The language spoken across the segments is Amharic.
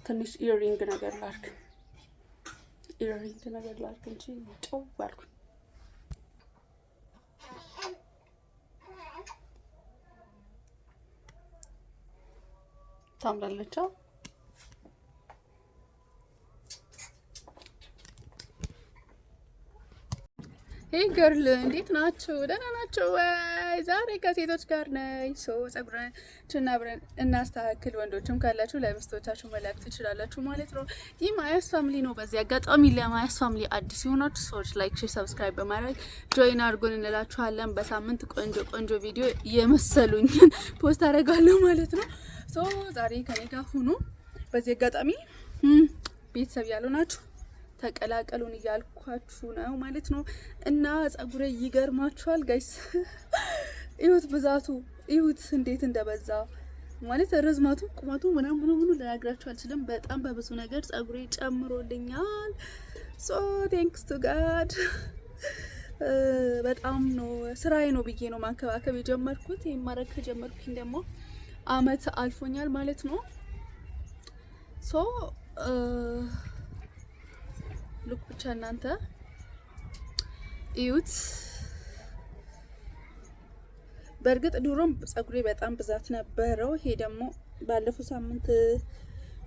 ትንሽ ኢሪንግ ነገር ላድርግ እንጂ ጨው አልኩ። ታምራለች። ሄይ ገርል እንዴት ናችሁ? ደህና ናችሁ ወይ? ዛሬ ከሴቶች ጋር ነኝ። ጸጉራችንን አብረን እናስተካክል። ወንዶችም ካላችሁ ለሚስቶቻችሁ መላክ ትችላላችሁ ማለት ነው። ይህ ማያስ ፋሚሊ ነው። በዚህ አጋጣሚ ለማያስ ፋሚሊ አዲስ የሆናችሁ ሰዎች ላይክ፣ ሼር፣ ሰብስክራይብ በማድረግ ጆይን አድርጉን እንላችኋለን። በሳምንት ቆንጆ ቪዲዮ የመሰሉኝን ፖስት አደርጋለሁ ማለት ነው። ዛሬ ከኔ ጋር ሁኑ። በዚህ አጋጣሚ ቤተሰብ ያልሆናችሁ ተቀላቀሉን እያልኳችሁ ነው ማለት ነው። እና ጸጉሬ ይገርማችኋል ጋይስ፣ እዩት፣ ብዛቱ እዩት እንዴት እንደበዛ ማለት ርዝመቱ፣ ቁመቱ ምናምን ልነግራችሁ አልችልም። በጣም በብዙ ነገር ጸጉሬ ጨምሮልኛል። ቴንክስ ቱ ጋድ። በጣም ነው ስራዬ ነው ብዬ ነው ማንከባከብ የጀመርኩት። ይሄን ማድረግ ከጀመርኩኝ ደግሞ አመት አልፎኛል ማለት ነው። ሉክ ብቻ እናንተ እዩት። በእርግጥ ድሮም ጸጉሬ በጣም ብዛት ነበረው። ይሄ ደግሞ ባለፈው ሳምንት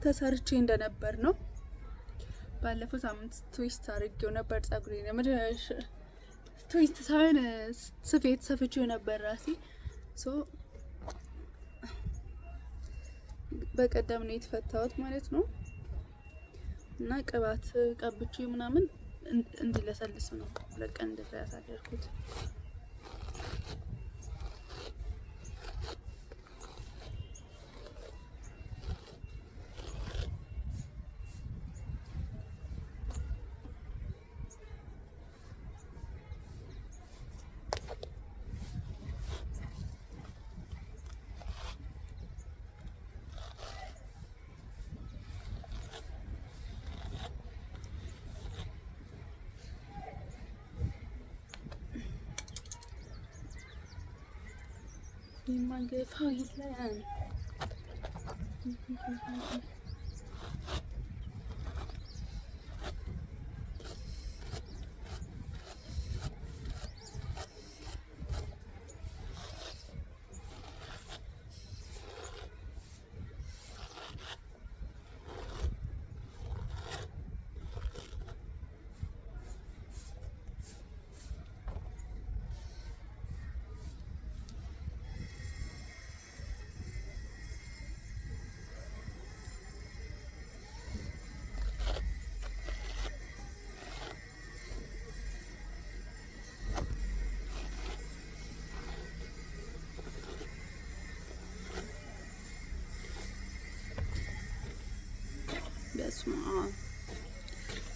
ተሰርቼ እንደነበር ነው። ባለፈው ሳምንት ትዊስት አድርጌው ነበር ጸጉሬ ነው። ትዊስት ሳይሆን ስፌት ሰፍቼው ነበር ራሴ። በቀደም ነው የተፈታሁት ማለት ነው። እና ቅባት ቀብቼ ምናምን እንዲለሰልስ ነው ለቀን እንደዛ ያሳደርኩት። የማንገፋው ይላል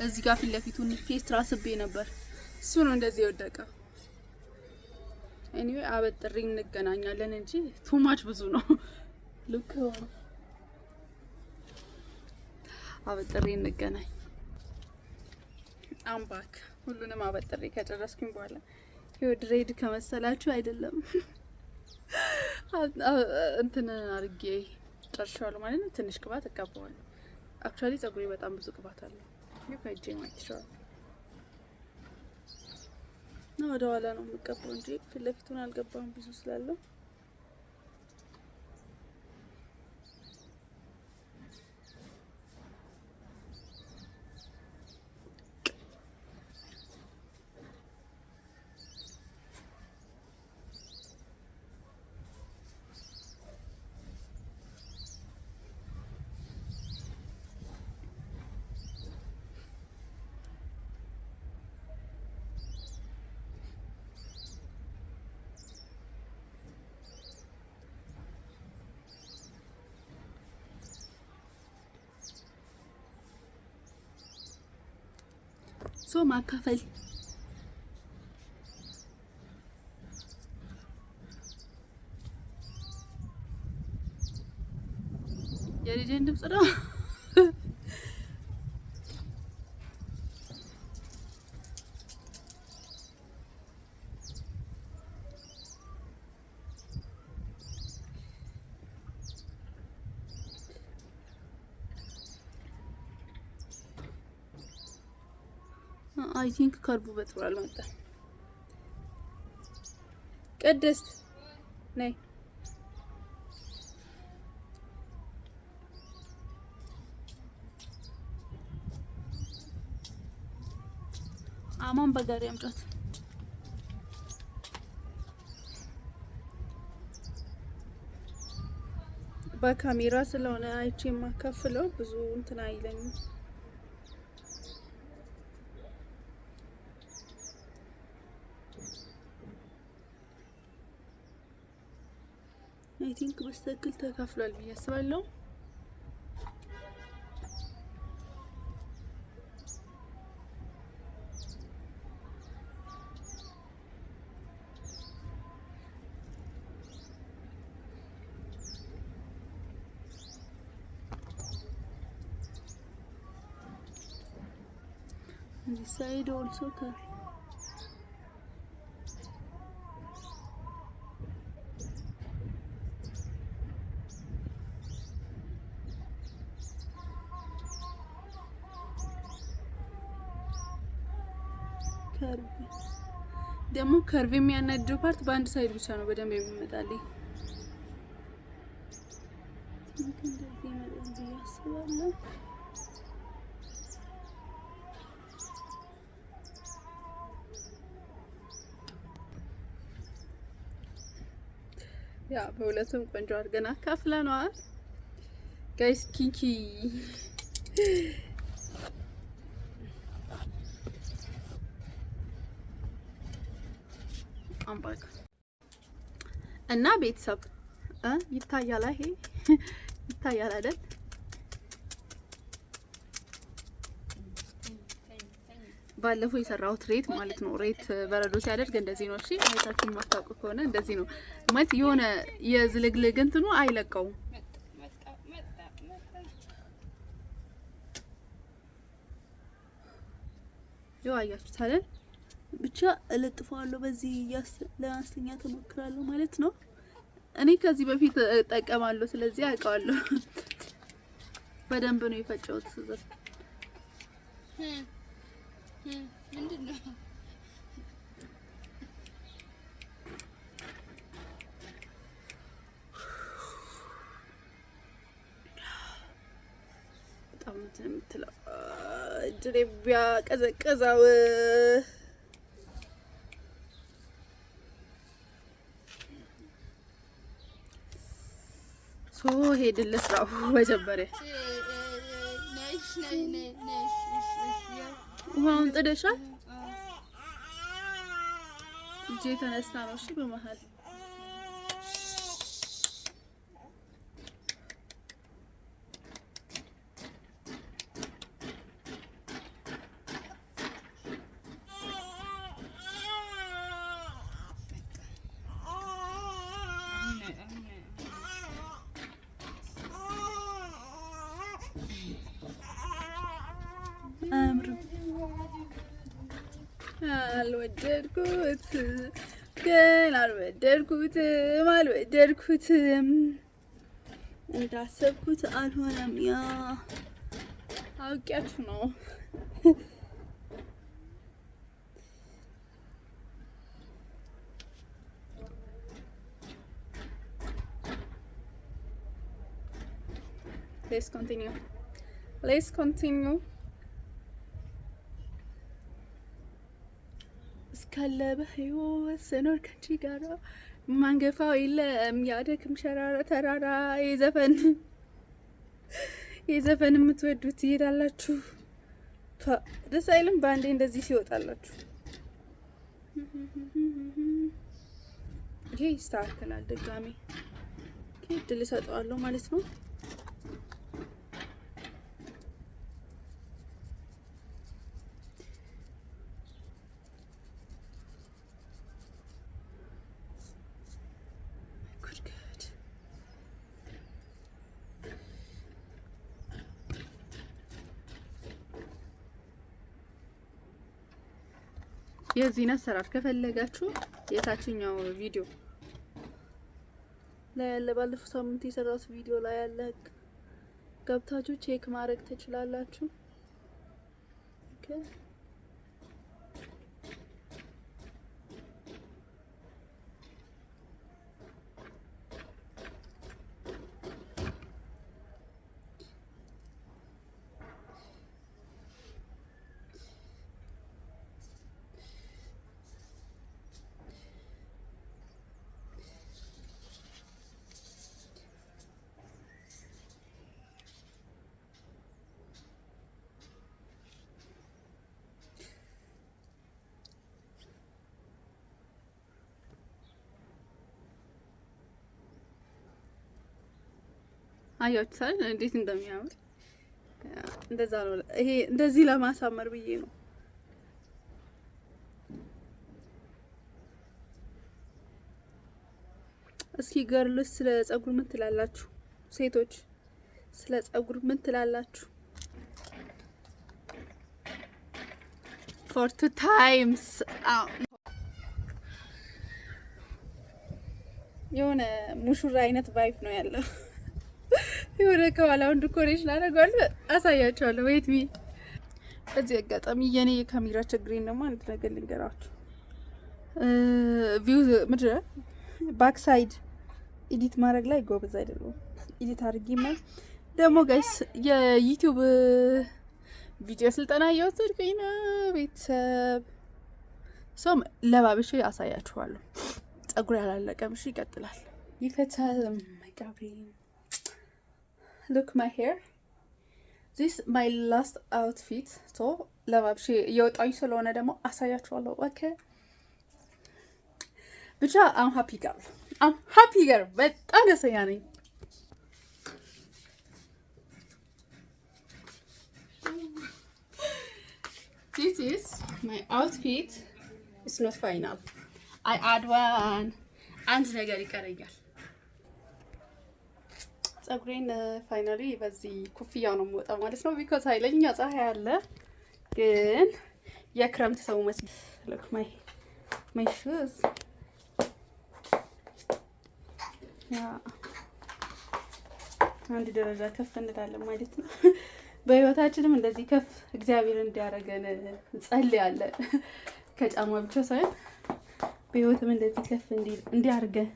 እዚህ ጋር ፊት ለፊቱን ፌስት ራስቤ ነበር። እሱ ነው እንደዚህ የወደቀው። ኤኒዌይ አበጥሬ እንገናኛለን እንጂ ቱማች ብዙ ነው። ሉክ አበጥሬ እንገናኝ። አምባክ ሁሉንም አበጥሬ ከጨረስኩኝ በኋላ ይሄው ድሬድ ከመሰላችሁ አይደለም እንትን አርጌ ጨርሻለሁ ማለት ነው። ትንሽ ቅባት እቀባዋለሁ። አክቹአሊ ጸጉሬ በጣም ብዙ ቅባት አለው። ይፈጀ ማለት ይችላል ነው። ወደ ኋላ ነው የምቀባው እንጂ ፊት ለፊቱን አልገባም ብዙ ስላለው። ማካፈል የልጄን ድምጽ ነው። አይ ቲንክ ከርቡ በጥሩ አልመጣም። ቅድስት ነይ አማን በጋሪ አምጫት። በካሜራ ስለሆነ አይቼ የማካፍለው ብዙ እንትን አይለኝም። አይ ቲንክ በስተክል ተካፍሏል ብዬ አስባለሁ። This side also curve. ደግሞ ከርቭ የሚያናድደው ፓርት በአንድ ሳይድ ብቻ ነው በደንብ የሚመጣልኝ። እንደዚህ ማለት ነው ያስባለሁ። ያ በሁለቱም ቆንጆ አድርገን አካፍለናል ጋይስ። ኪኪ አምባክ እና ቤተሰብ ይታያል። ይሄ ይታያል አይደል? ባለፈው የሰራሁት ሬት ማለት ነው። ሬት በረዶ ሲያደርግ እንደዚህ ነው። እሺ አይታችሁ ማታውቁ ከሆነ እንደዚህ ነው ማለት የሆነ የዝልግልግ እንትኑ አይለቀውም። ያው አያችሁት አይደል? ብቻ እለጥፈዋለሁ በዚህ ለማስተኛ ተሞክራለሁ ማለት ነው። እኔ ከዚህ በፊት እጠቀማለሁ፣ ስለዚህ አውቀዋለሁ። በደንብ ነው የፈጨሁት። ምንድነው በጣም እንትን የምትለው ድሬቢያ ቀዘቀዛው ሶ ሄድል ስራው መጀመሪያ ውሃውን ጥደሻል። እጄ ተነስታ ነው። እሺ በመሃል አልወደድኩትም እንዳሰብኩት አልሆነም። ያ አውቂያችሁ ነው። Let's continue. እስካለ በህይወት ስኖር ከአንቺ ጋር ማንገፋው የለም ያደክም ሸራራ ተራራ። የዘፈን የምትወዱት ትሄዳላችሁ። ደስ አይልም? በአንዴ እንደዚህ ሲወጣላችሁ ይሄ ይስተካከላል። ድጋሜ እድል እሰጠዋለሁ ማለት ነው። የዚህን አሰራር ከፈለጋችሁ የታችኛው ቪዲዮ ላይ ያለ ባለፈው ሳምንት የሰራሁት ቪዲዮ ላይ ያለ ገብታችሁ ቼክ ማድረግ ትችላላችሁ። አያችሁታል እንዴት እንደሚያምር። እንደዛ ነው። ይሄ እንደዚህ ለማሳመር ብዬ ነው። እስኪ ገርልስ ስለ ጸጉር ምን ትላላችሁ? ሴቶች ስለ ጸጉር ምን ትላላችሁ? for 2 times የሆነ ሙሽራ አይነት ቫይብ ነው ያለው። የሆነ ከኋላውን ዲኮሬሽን አደርጋለሁ፣ አሳያችኋለሁ። ዌት ሚ በዚህ አጋጣሚ የኔ የካሜራ ችግሬን ደግሞ አንድ ነገር ልንገራችሁ። ቪው ምድረ ባክ ሳይድ ኤዲት ማድረግ ላይ ጎበዝ አይደለም። ኤዲት አድርጊማ ደግሞ ጋይስ የዩቲዩብ ቪዲዮ ስልጠና እየወሰድኩኝ ነው። ቤተሰብ ሰው ለባብሼ አሳያችኋለሁ። ጸጉር ያላለቀም እሺ፣ ይቀጥላል፣ ይፈታል። ማይ ጋድ ሉክ ማይ ሄር ዚስ ማይ ላስት አውትፊት። ሶ ለባብሼ እየወጣኝ ስለሆነ ደግሞ አሳያችኋለሁ። ኦኬ ብቻ አም ሃፒ ገር በጣም ደስተኛ ነኝ። This is my outfit. It's not final. I add one. አንድ ነገር ይቀረኛል። ጸጉሬን ፋይናሊ በዚህ ኩፍያው ነው የምወጣው ማለት ነው። ቢኮዝ ኃይለኛ ፀሐይ አለ፣ ግን የክረምት ሰው መስል look my shoes. አንድ ደረጃ ከፍ እንላለን ማለት ነው። በህይወታችንም እንደዚህ ከፍ እግዚአብሔር እንዲያደርገን እንጸልያለን። ከጫማ ብቻ ሳይሆን በህይወትም እንደዚህ ከፍ እንዲያደርገን።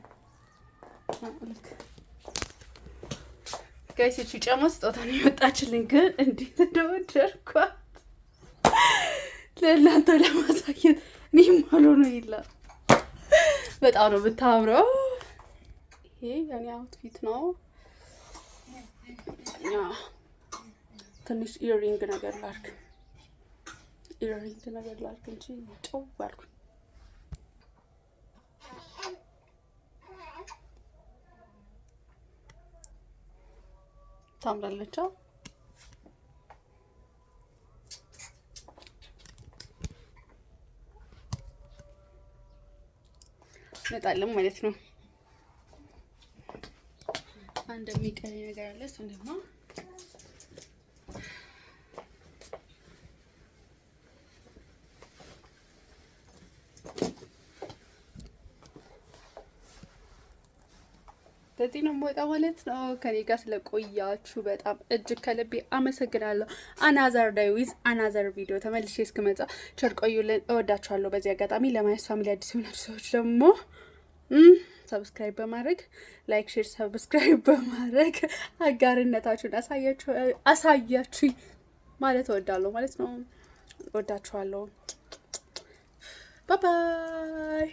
ጋይስ እቺ ጫማ ስጦታ ነው የወጣችልኝ፣ ግን እንዴት እንደወደድኳት ለእናንተ ለማሳየት እኔም አልሆነ ይላል። በጣም ነው ብታምረው። ይሄ የኔ አውትፊት ነው። ትንሽ ኢሪንግ ነገር ላድርግ እንጂ ጨው አልኩኝ። ታምራለች። መጣለም ማለት ነው። አንድ የሚቀረኝ ነገር አለ። እሱን ደግሞ በዚህ ነው የምወጣው ማለት ነው። ከኔ ጋር ስለቆያችሁ በጣም እጅግ ከልቤ አመሰግናለሁ። አናዘር ዴይ ዊዝ አናዘር ቪዲዮ ተመልሼ እስክመጣ ቸር ቆዩልን። እወዳችኋለሁ። በዚህ አጋጣሚ ለማየት ፋሚሊ አዲስ የሆናችሁ ሰዎች ደግሞ ሰብስክራይብ በማድረግ ላይክ፣ ሼር፣ ሰብስክራይብ በማድረግ አጋርነታችሁን አሳያችሁ ማለት እወዳለሁ ማለት ነው። እወዳችኋለሁ። ባይ ባይ።